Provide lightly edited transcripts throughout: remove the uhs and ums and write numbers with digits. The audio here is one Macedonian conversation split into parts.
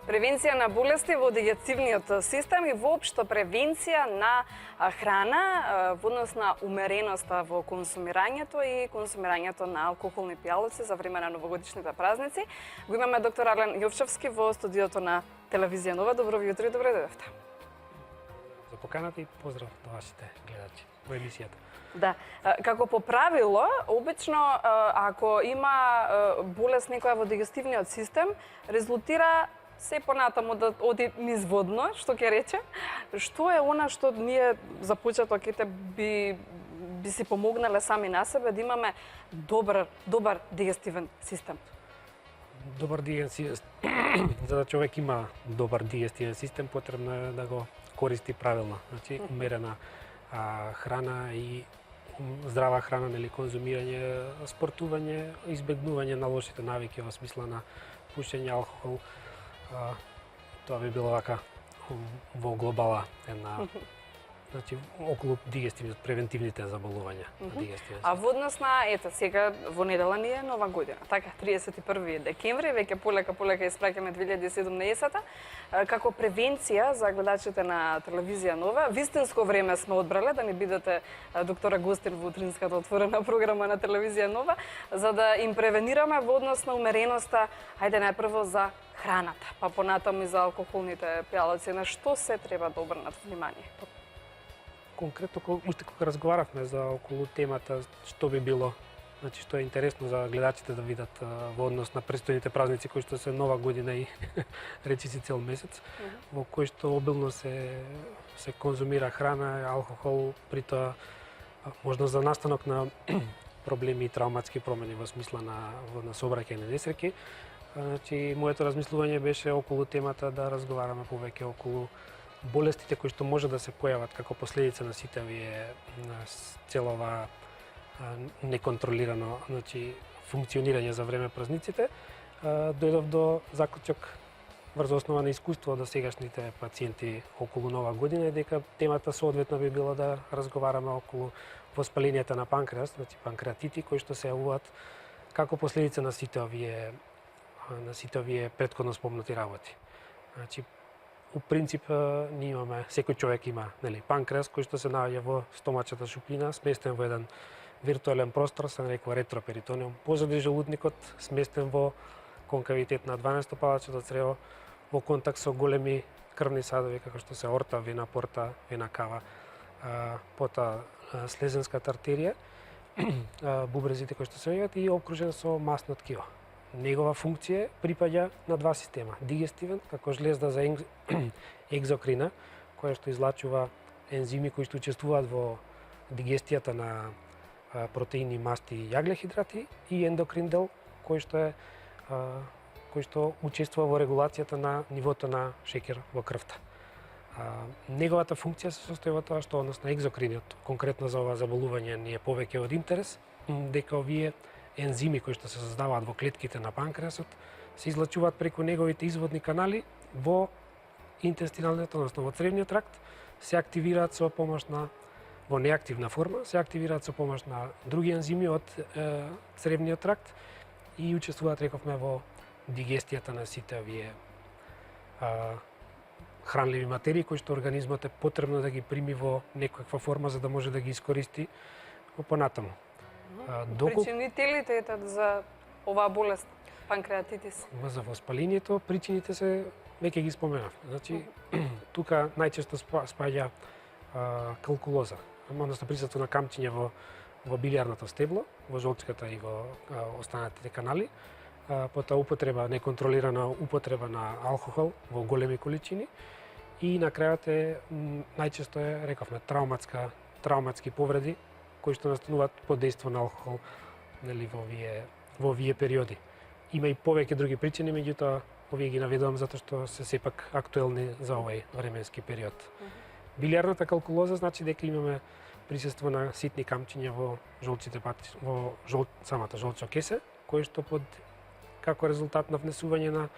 Превенција на болести во дигестивниот систем и воопшто превенција на храна во однос на умереноста во консумирањето и консумирањето на алкохолни пијалаци за време на новогодишните празници. Го имаме доктор Ален Јовчевски во студиото на Телевизија Нова. Добро ви утро и добре дојдовте. За поканата и поздрав до вашите гледачи во емисијата. Да, како по правило, обично ако има болест некоја во дигестивниот систем, резултира се понатаму да оди низводно, што ќе рече. Што е она што ние за почеток би си помогнале сами на себе да имаме добар дигестивен систем? Добар дигестивен за да човек има добар дигестивен систем, потребно е да го користи правилно. Значи, умерена храна и здрава храна, нели, конзумирање, спортување, избегнување на лошите навики во смисла на пушење, алкохол. Тоа би било вака во глобала една, значи, околу дигестивниот, превентивните заболувања. А во однос на, сега во недела ни е нова година, така, 31 декември, веќе полека испраќаме 2017-та, како превенција за гледачите на Телевизија Нова. Вистинско време сме одбрале да ни бидете доктора гостин во утринската отворена програма на Телевизија Нова, за да им превенираме во однос на умереноста, ајде најпрво за храната, па понатаму и за алкохолните пијалаци. На што се треба да обрнат внимание? Конкретно, уште кога разговаравме за околу темата што би било, значи што е интересно за гледачите да видат во однос на престојните празници кои што се нова година и речиси цел месец, во кој што обилно се конзумира храна, алкохол, при тоа можност за настанок на проблеми и травматски промени во смисла на сообраќајни несреќи. Значи, моето размислување беше околу темата да разговараме повеќе околу болестите кои што може да се појават како последица на сите овие целова неконтролирано, значи, функционирање за време празниците. Дојдов до заклучок врз основа на искуство до сегашните пациенти околу нова година дека темата соодветно би било да разговараме околу воспаленијата на панкреас, значи панкреатити кои што се јавуваат како последица на сите овие претходно спомнати работи. Значи, у принцип, ние имаме, секој човек има, нели, панкреас кој што се наоѓа во стомачната шупина, сместен во еден виртуелен простор, се нарекува ретроперитониум, позади желудникот, сместен во конкавитет на 12-палачното црево, во контакт со големи крвни садови како што се орта, вена порта, вена кава, потоа слезенската артерија, бубрезите кои што се јават и окружен со масно ткиво. Негова функција припаѓа на два система. Дигестивен, како жлезда за екзокрина, која што излачува ензими кои што учествуваат во дигестијата на протеини, масти и јаглехидрати, и ендокрин дел, кој што учествува во регулацијата на нивото на шеќер во крвта. Неговата функција се состои во тоа што однос на екзокриниот, конкретно за ова заболување ни е повеќе од интерес, дека овие ензими кои што се создаваат во клетките на панкреасот се излачуваат преку неговите изводни канали во интестиналниот, односно во цревниот тракт, се активираат со помош на во неактивна форма, се активираат со помош на други ензими од цревниот тракт и учествуваат, рековме, во дигестијата на сите овие хранливи материи кои што организмот е потребно да ги прими во некаква форма за да може да ги искористи понатаму. Причинителите за оваа болест, панкреатитис? За воспалението, причините се, веќе ги споменав. Значи, тука најчесто спаѓа калкулоза, односно присуство на камчиња во билиарното стебло, во жолчката и во останатите канали, потоа употреба, неконтролирана употреба на алкохол во големи количини и на крајот најчесто е, рековме, травматски повреди кои што настануваат под дејство на алкохол, нели, во овие периоди. Има и повеќе други причини, меѓутоа овие ги наведувам затоа што се сепак актуелни за овој временски период. Билиарната калкулоза значи дека имаме присуство на ситни камчиња во жолчите пати, во самата жолчо кесе, кои што како резултат на внесување на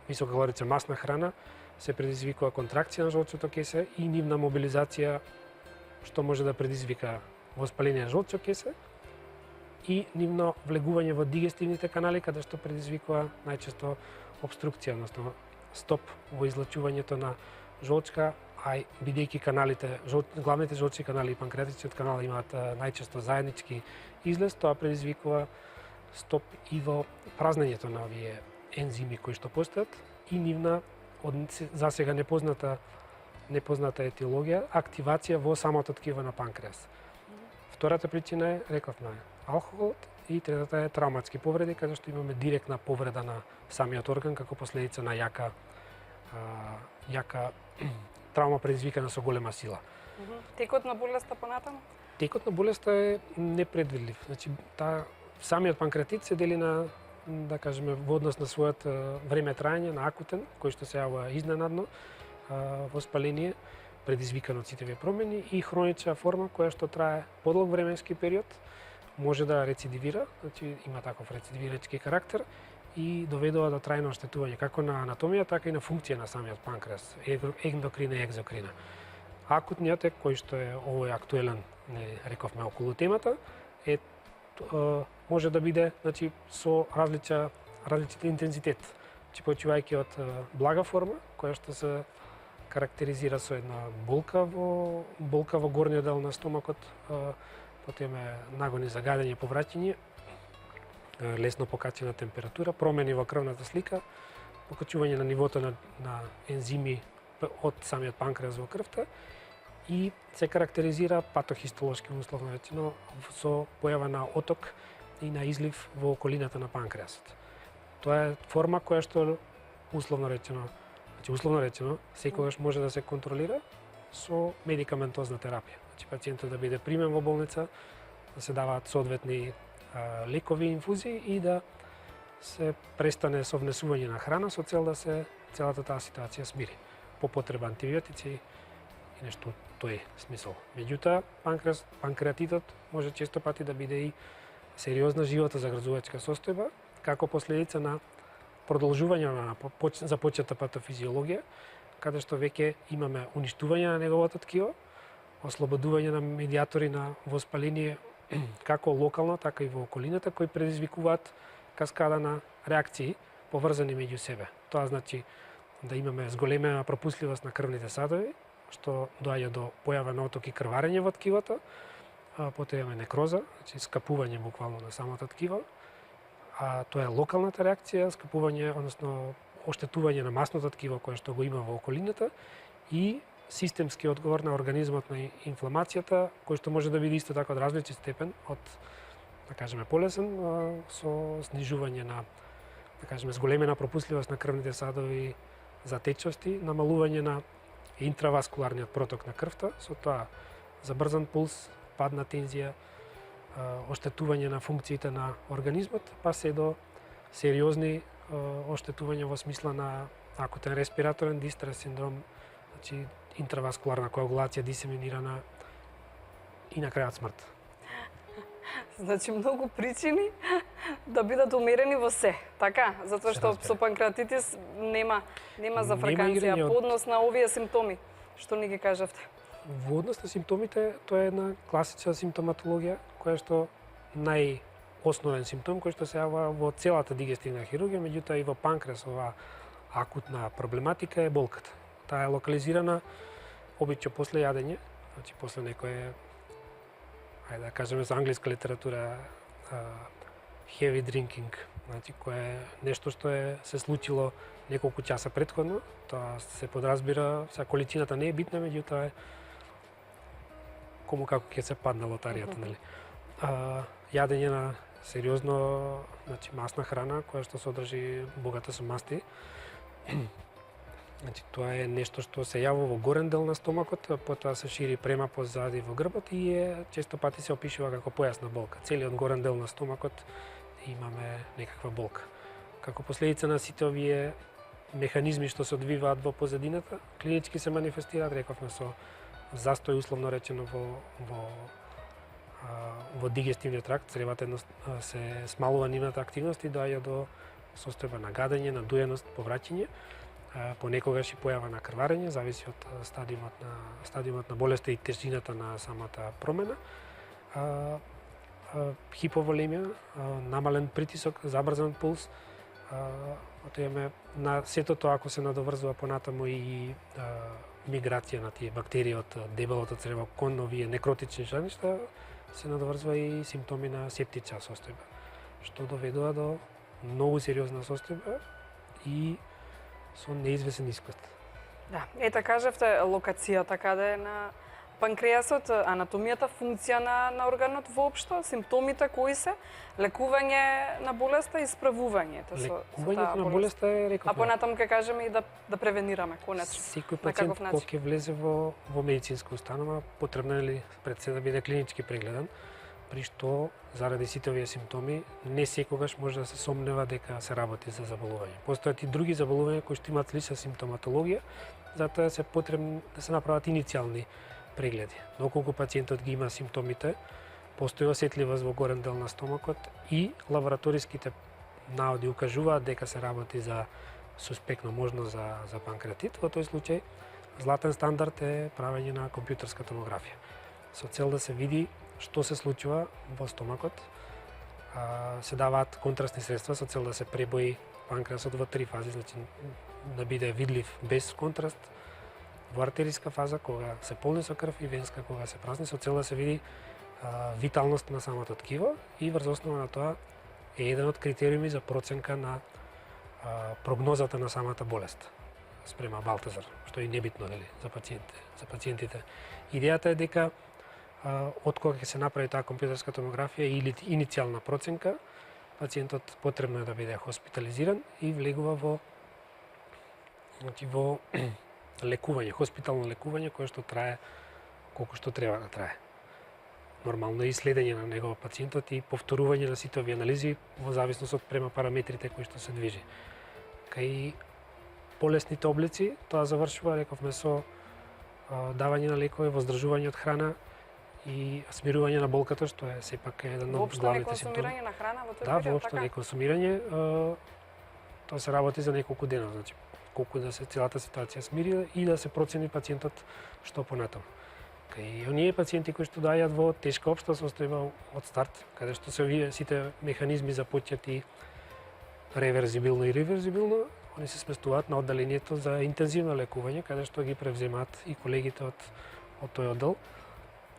висококалорична масна храна се предизвикува контракција на жолчото кесе и нивна мобилизација што може да предизвика воспаление на жолчо кесе и нивно влегување во дигестивните канали, каде што предизвикува најчесто обструкција, односно стоп во излачувањето на жолчка, а и бидејќи каналите, главните жолчни канали и панкреатичниот канал имаат најчесто заеднички излез, тоа предизвикува стоп и во празнењето на овие ензими кои што постојат и нивна засега непозната етиологија, активација во самото ткиво на панкреас. Втората причина е, рековме, алкохолот и третата е травматски повреди, каде што имаме директна повреда на самиот орган како последица на јака травма предизвикана со голема сила. Текот на болеста понатаму? Текот на болеста е непредвидлив. Значи, самиот панкреатит се дели на, да кажеме, во однос на својот време траење, на акутен, кој што се јавува изненадно, воспаление, предизвикано од сите овие промени, и хронична форма која што трае подолг временски период, може да рецидивира, значи има таков рецидивирачки карактер и доведува до трајно оштетување како на анатомија, така и на функција на самиот панкреас, ендокрина и екзокрина. Акутниот е кој што е овој актуелен, не рековме околу темата, може да биде, значи, со различен интензитет, значи почивајќи од блага форма која што се карактеризира со една болка во горниот дел на стомакот, потоа е нагони за гадење, повраќање, лесно покачена температура, промени во крвната слика, покачување на нивото на ензими од самиот панкреас во крвта и се карактеризира патохистолошки, условно речено, со појава на оток и на излив во околината на панкреасот. Тоа е форма која што условно речено, секогаш може да се контролира со медикаментозна терапија. Значи пациентот да биде примен во болница, да се даваат соодветни лекови, инфузии и да се престане со внесување на храна со цел да се целата таа ситуација смири. По потреба антибиотици и нешто тој смисол. Меѓутоа, панкреатитот може често пати да биде и сериозна животозагрозувачка состојба, како последица на продолжување на започната патофизиологија, каде што веќе имаме уништување на неговото ткиво, ослободување на медиатори на воспаление како локално, така и во околината, кои предизвикуваат каскада на реакции поврзани меѓу себе. Тоа значи да имаме зголемена пропускливост на крвните садови, што доаѓа до појава на оток и крварење во ткивото, потоа имаме некроза, значи скапување буквално на самото ткиво, а тоа е локалната реакција, скапување, односно оштетување на масното ткиво кое што го има во околината и системски одговор на организмот на инфламацијата, кој што може да биде исто така од различен степен, од, да кажеме, полесен, со снижување на, да кажеме, зголемена пропускливост на крвните садови, затечности, намалување на интраваскуларниот проток на крвта, со тоа забрзан пулс, падна тензија, оштетување на функциите на организмот, па се до сериозни оштетувања во смисла на акутен респираторен дистрес синдром, значи интраваскуларна коагулација, дисеминирана и на крајот смрт. Значи многу причини да бидат умерени во се, така? Затоа што со панкреатитис нема зафрканција по однос на овие симптоми што ни ги кажавте. Во однос на симптомите, тоа е една класична симптоматологија која што најосновен симптом кој што се јавува во целата дигестивна хирургија, меѓутоа и во панкреас ова акутна проблематика е болката. Таа е локализирана обично после јадење, значи после некое, ајде да кажеме за англиска литература, heavy drinking, значи кое е нешто што се случило неколку часа претходно. Тоа се подразбира, сега количината не е битна, меѓутоа е кому како ќе се падна лотаријата, нели? Јадење на сериозно, значи масна храна која што содржи богата со масти. Значи тоа е нешто што се јавува во горен дел на стомакот, потоа се шири према позади во грбот и често пати се опишува како појасна болка. Целиот горен дел на стомакот имаме некаква болка. Како последица на сите овие механизми што се одвиваат во позадината, клинички се манифестираат, рековме, со застој, условно речено, во дигестивниот тракт, цревата се смалува нивната активност и доаѓа до состојба на гадење, на дуеност, повраќање, понекогаш и појава на крварење, зависи од стадиумот на болеста и тежината на самата промена. Хиповолемија, намален притисок, забрзан пулс, Ото имаме на сето тоа ако се надоврзува понатаму и миграција на тие бактерии од дебелото црево кон овие некротични шарништа, се надоврзува и симптоми на септичка состојба, што доведува до многу сериозна состојба и со неизвестен исход. Да, ете кажавте локацијата каде е на панкреасот, анатомијата, функција на органот воопшто, симптомите кои се, лекување на болеста и исправување. Лекувањето на болеста е, рековме. А понатаму ќе кажеме и да превенираме конечно. Секој пациент кој ќе влезе во медицинска установа, потребно е ли пред се да биде клинички прегледан, при што заради сите овие симптоми не секогаш може да се сомнева дека се работи за заболување. Постојат и други заболувања кои што имаат слична симптоматологија, затоа се потребно да се направат иницијални прегледи. Доколку пациентот ги има симптомите, постои осетливост во горен дел на стомакот и лабораториските наоди укажуваат дека се работи за суспектно можно за панкреатит. Во тој случај златен стандард е правење на компјутерска томографија со цел да се види што се случува во стомакот. Се даваат контрастни средства со цел да се пребои панкреасот во 3 фази, значи да биде видлив без контраст, во артериска фаза кога се полни со крв и венска кога се празни, со цел да се види виталност на самото ткиво и врз основа на тоа е еден од критериуми за проценка на прогнозата на самата болест спрема Балтазар, што е небитно нели за пациентите. Идејата е дека од кога ќе се направи таа компјутерска томографија или иницијална проценка, пациентот потребно е да биде хоспитализиран и влегува во лекување, хоспитално лекување кое што трае колку што треба да трае. Нормално е следење на него пациентот и повторување на сите овие анализи во зависност од према параметрите кои што се движи. Кај болесните облици тоа завршува, рековме, со давање на лекови, воздржување од храна и смирување на болката, што е сепак еден од главните симптоми. Воопшто не консумирање на храна во тој период? Да, воопшто така? не консумирање. Тоа се работи за неколку дена, значи колку да се целата ситуација смири и да се процени пациентот што понатаму. Кај оние пациенти кои што доаѓаат во тешка општа состојба од старт, каде што се овие сите механизми започнати реверзибилно и реверзибилно, они се сместуваат на одделението за интензивно лекување, каде што ги превземаат и колегите од тој оддел.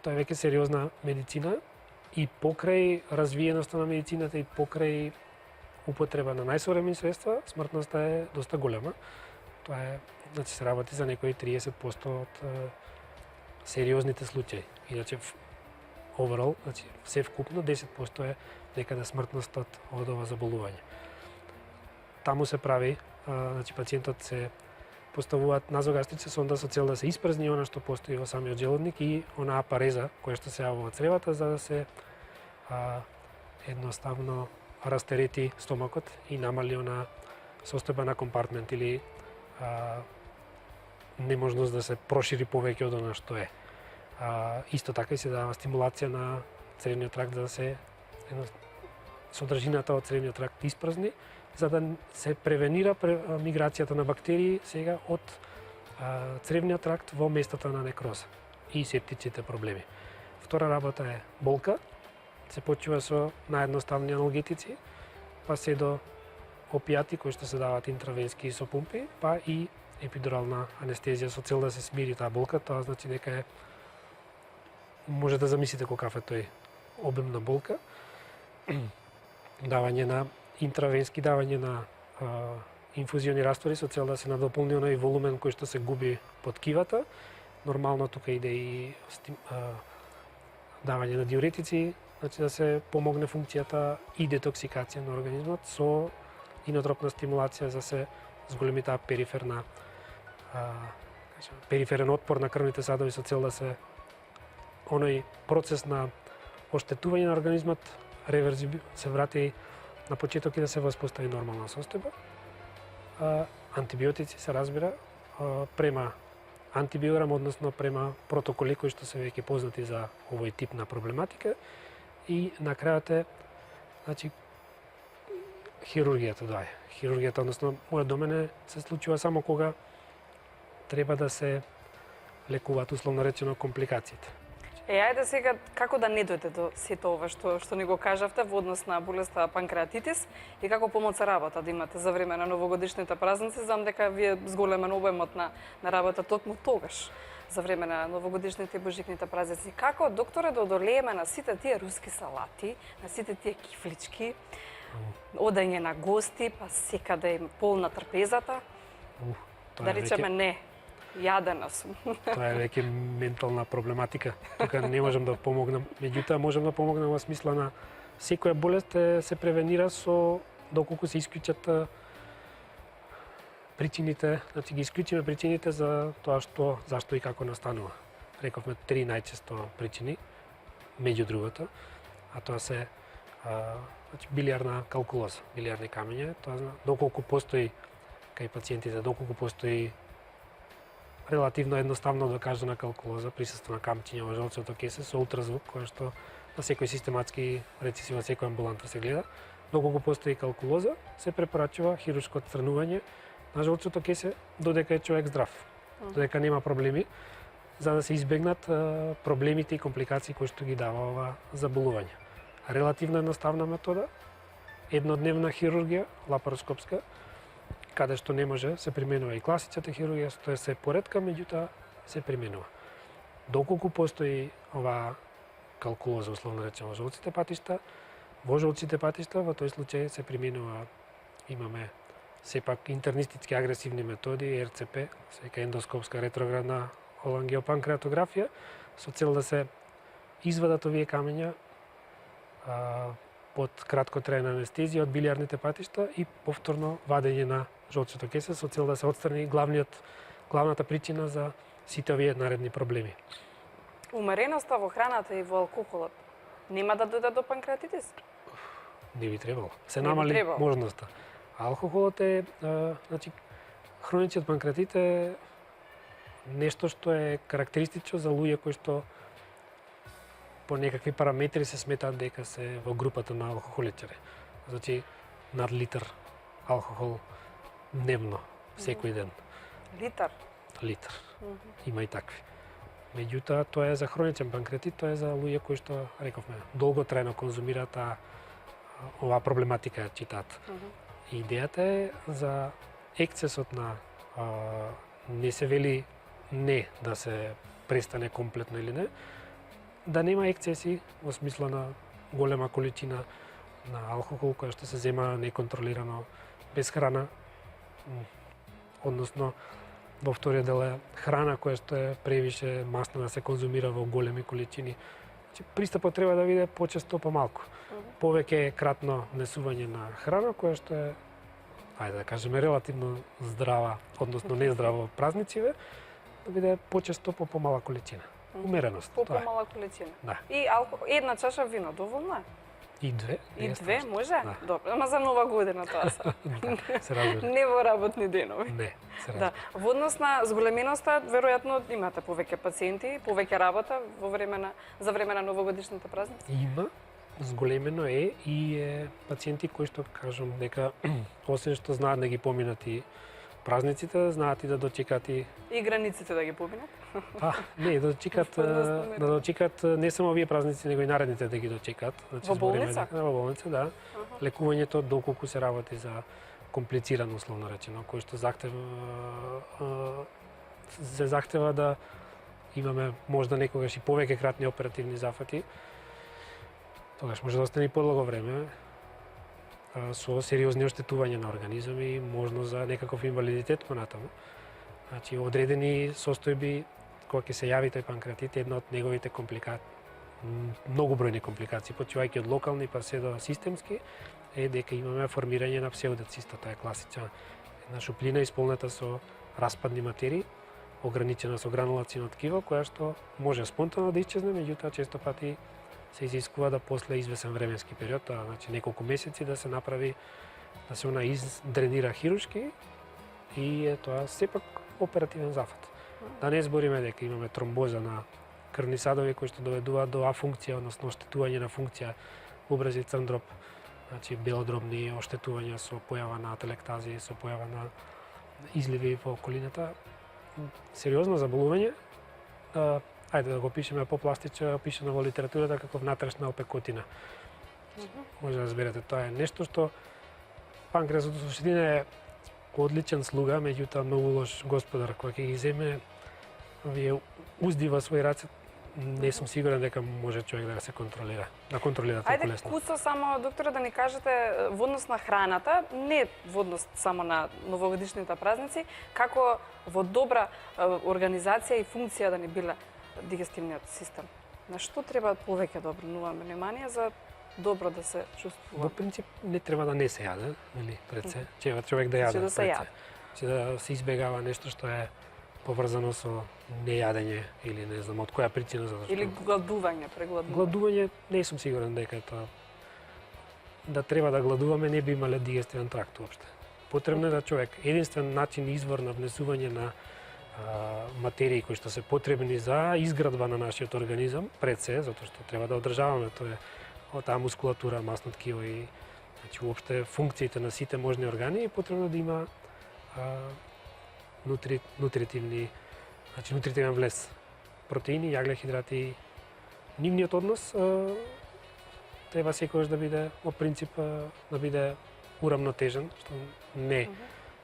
Тоа е веќе сериозна медицина и покрај развиеноста на медицината и покрај употреба на најсовремени средства, смртноста е доста голема. Тоа е, значи се работи за некои 30% од сериозните случаи. Иначе overall, значи се вкупно 10% е некаде смртноста од ова заболување. Таму се прави, значи пациентот се поставуваат назогастрична сонда со цел да се испразни она што постои во самиот желудник и онаа пареза која што се јавува во цревата за да се едноставно растерети стомакот и намали она состојба на компартмент или неможност да се прошири повеќе од она што е. Исто така и се дава стимулација на цревниот тракт за да се содржината од цревниот тракт испразни, за да се превенира миграцијата на бактерии сега од цревниот тракт во местата на некроза и септичните проблеми. Втора работа е болка. Се почува со наједноставни аналгетици, па се до опијати кои што се даваат интравенски со пумпи, па и епидурална анестезија со цел да се смири таа болка. Тоа значи дека е може да замислите каков е тој обем на болка. Давање на интравенски давање на инфузиони раствори со цел да се надополни оној волумен кој што се губи под кивата. Нормално тука иде и давање на диуретици, значи да се помогне функцијата и детоксикација на организмот со инотропна стимулација за се зголеми таа периферен отпор на крвните садови со цел да се оној процес на оштетување на организмот се врати на почеток и да се воспостави нормална состојба. Антибиотици се разбира према антибиограм, односно према протоколи кои што се веќе познати за овој тип на проблематика и на крајот е значи хирургијата доаѓа. Хирургијата, односно мојот до мене се случува само кога треба да се лекуваат условно речено компликациите. Ајде сега како да не дојде до сето ова што ни го кажавте во однос на болеста панкреатитис и како помоца работа да имате за време на новогодишните празници, знам дека вие зголемен обемот на работа токму тогаш за време на новогодишните и божикните празници. Како, докторе, да одолееме на сите тие руски салати, на сите тие кифлички, одење на гости, па секаде им полна трпезата? Да речеме не, јадена сум. Тоа е веќе ментална проблематика. Тука не можам да помогнам. Меѓутоа можам да помогнам во смисла на секоја болест се превенира со доколку се исклучат причините, значи ги исклучиме причините за тоа зашто и како настанува. Рековме 3 најчесто причини, меѓу другото, а тоа се значи билиарна калкулоза, билиарни камења, тоа доколку постои кај пациентите, доколку постои релативно едноставно докажана калкулоза, присуство на камчиња во жолчното кесе со ултразвук, која што на секој систематски рецесив во секоја амбуланта се гледа. Доколку постои калкулоза, се препорачува хируршко отстранување на жолчното кесе додека е човек здрав, додека нема проблеми, за да се избегнат проблемите и компликации кои што ги дава ова заболување. Релативно едноставна метода, еднодневна хирургија, лапароскопска, каде што не може се применува и класичната хирургија, тоа се поредка, меѓутоа се применува. Доколку постои ова калкулоза, условно речено, во жолците патишта, во жолците патишта во тој случај се применува, имаме сепак интернистички агресивни методи, РЦП, сека ендоскопска ретроградна холангиопанкреатографија, со цел да се извадат овие камења под краткотрајна анестезија од билиарните патишта и повторно вадење на жолчното кесе со цел да се отстрани главната причина за сите овие наредни проблеми. Умереноста во храната и во алкохолот нема да дојде до панкреатитис? Не би требало. Се намали можноста. Алкохолот е, значи, хроничниот панкреатит е нешто што е карактеристично за луѓе кои што по некакви параметри се сметаат дека се во групата на алкохоличари. Значи, над литар алкохол дневно, секој ден. Литар? Литар. Има и такви. Меѓутоа, тоа е за хроничен панкреатит, тоа е за луѓе кои што, рековме, долготрајно конзумираат оваа проблематика ја читаат. Идејата е за ексцесот на не се вели не да се престане комплетно или не, да нема ексцеси во смисла на голема количина на алкохол која што се зема неконтролирано без храна, односно во вториот дел е храна која што е превише масна да се конзумира во големи количини. Значи, пристапот треба да биде почесто помалку. Повеќе кратно внесување на храна која што е, ајде да кажеме, релативно здрава, односно нездрава во празниците, да биде почесто по помала количина. Умереност. По помала количина. Да. И една чаша вино доволно е? И две. И две, може? Да. Добро, ама за нова година тоа се. Да, се разбира. Не во работни денови. Не, се разбира. Да. Во однос на зголеменоста, веројатно имате повеќе пациенти, повеќе работа за време на новогодишните празници? Има, зголемено е и пациенти кои што кажам дека освен што знаат да ги поминат и празниците, знаат и да дочекат и границите да ги поминат? Не, да дочекат не само овие празници, него и наредните да ги дочекат. Значи, во болница? Во болница, да. Лекувањето доколку се работи за комплицирано, условно речено, кој што се захтева да имаме можда некогаш и повеќе кратни оперативни зафати, тогаш може да остане и подолго време со сериозни оштетувања на организам и можно за некаков инвалидитет понатаму. Значи, одредени состојби, кога ќе се јави тој панкреатит, една од неговите компликации, многобројни компликации, почивајќи од локални па се до системски, е дека имаме формирање на псевдоциста. Тоа е класична една шуплина исполнета со распадни материи, ограничена со гранулацијно ткиво, која што може спонтано да исчезне, меѓутоа често пати се изискува да после извесен временски период, значи неколку месеци да се направи, да се она издренира хируршки и е тоа сепак оперативен зафат. Да не збориме дека имаме тромбоза на крвни садови кои што доведуваат до афункција, односно оштетување на функција убрзи црн дроб, значи белодробни оштетувања со појава на ателектази, со појава на изливи во околината. Сериозно заболување. ајде да го опишеме попластично, опишано во литературата како внатрешна опекотина. Може да разберете, тоа е нешто што панкреасот во суштина е одличен слуга, меѓутоа многу лош господар. Кога ќе ги земе, вие узди во своји раце, не сум сигурен дека може човек да се контролира, да контролира толку Ајде лесно. куцо само, доктора, да ни кажете во однос на храната, не во однос само на новогодишните празници, како во добра организација и функција да ни биле дигестивниот систем. На што треба повеќе да обрнуваме внимание за добро да се Во чувствува? принцип не треба да не се јаде, нели, пред се. Треба човек да јаде Да се пред јаде. се. Да се избегава нешто што е поврзано со нејадење или не знам од која причина, затоа што Или гладување, прегладување? гладување не сум сигурен дека е тоа. Да треба да гладуваме не би имале дигестивен тракт уопште. Потребно е да човек единствен начин извор на внесување на материи кои што се потребни за изградба на нашиот организам пред се, затоа што треба да одржаваме тоа таа мускулатура, масно ткиво и значи уопште функциите на сите можни органи е потребно да има нутритивни, значи нутритивен влез, протеини, јаглехидрати. Нивниот однос треба секогаш да биде во принцип да биде урамнотежен, што не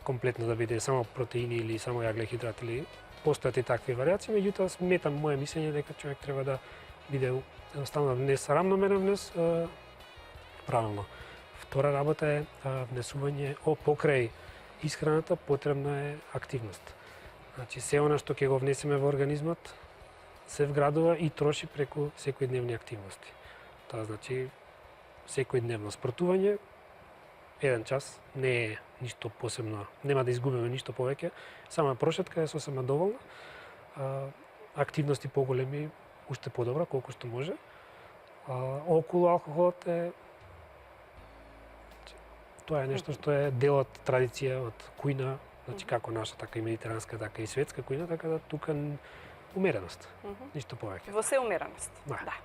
комплетно да биде само протеини или само јаглехидрати или постојат и такви варијации, меѓутоа сметам мое мислење дека човек треба да биде едноставно внес рамномерен внес правилно. Втора работа е внесување покрај исхраната потребна е активност. Значи се она што ќе го внесеме во организмот се вградува и троши преку секојдневни активности. Тоа значи секојдневно спортување, 1 час не е ништо посебно, нема да изгубиме ништо повеќе, само прошетка е сосема доволна. Активности поголеми уште подобра колку што може. Околу алкохолот е тоа е нешто што е дел од традиција од кујна, значи како наша, така и медитеранска, така и светска кујна, така да тука умереност, ништо повеќе. Во се умереност. Да.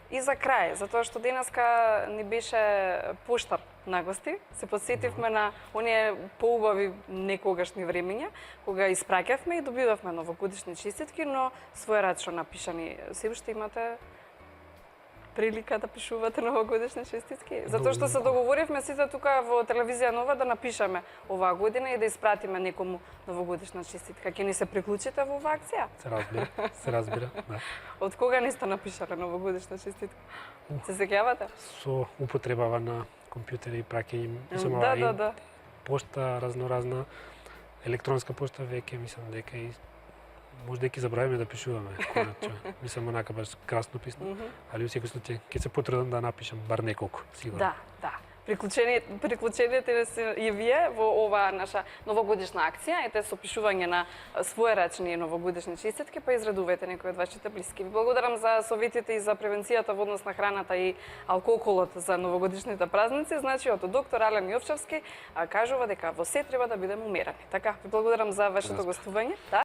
И за крај, затоа што денеска ни беше поштар на гости, се подсетивме на оние поубави некогашни времиња, кога испраќавме и добивавме новогодишни честитки, но својрачно напишани. Се уште имате прилика да пишувате новогодишни честитки? Затоа што се договоривме сите тука во телевизија Нова да напишеме оваа година и да испратиме некому новогодишна честитка. Ќе ни се приклучите во оваа акција? Се разбира, да. Од кога не сте напишале новогодишна честитка? Се сеќавате? Со употребава на компјутери и праќање, Да. пошта разноразна, електронска пошта веќе мислам дека и може дека забравиме да пишуваме коначе. Мислам онака баш красно писано, али во секој случај ќе се потрудам да напишам бар неколку, сигурно. Да. Приклучените се и вие во оваа наша новогодишна акција, ете со пишување на својрачни новогодишни честитки, па изредувајте некои од вашите блиски. Ви благодарам за советите и за превенцијата во однос на храната и алкохолот за новогодишните празници. Значи, од доктор Ален Јовчевски кажува дека во се треба да бидеме умерени. Така, ви благодарам за вашето гостување. Да.